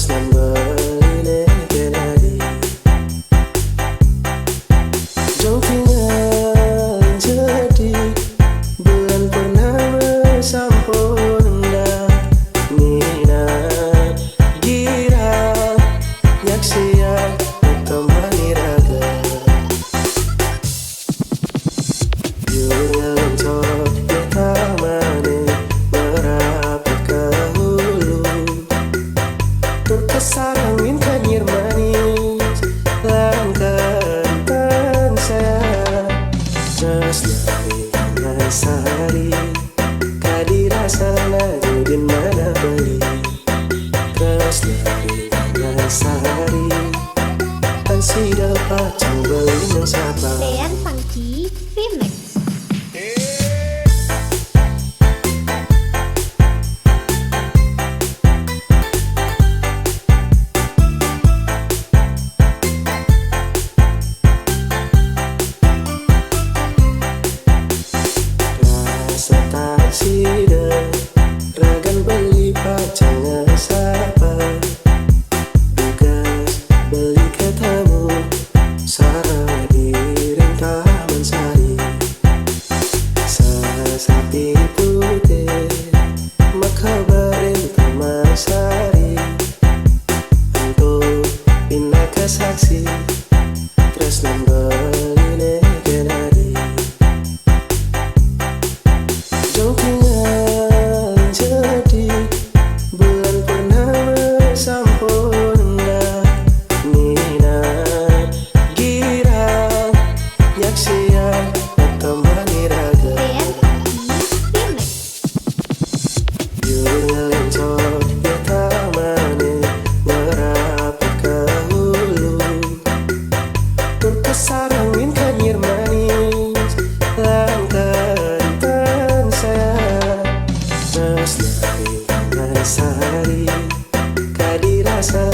Tresnan beline kenari Jauh tinggal jadi bulan purnama sampurna Nina gira nyaksiya temani raga Yurang cok tamane merapat ke hulu Terkesar angin kanyir manis langkatan saya Tresnani nasari kadirasa najudin mana beli Tresnani nasari ansi dapat canggalin yang sabar Dean Funky Remix. Rasa tak sida ragan beli pacang sapa Dugas beli ketemu sarang iring taman sari Sasapi putih makabarin taman sari Untuk pindah ke saksi Tresnan beline kenari Jauh tinggal jadi bulan purnama sampurna Nina gira nyaksiya temani raga Dean Funky Remix. Yurang cok tamane merapat ke hulu Terkesar angin kanyir manis langkatan saya Tresnani nasari kadirasa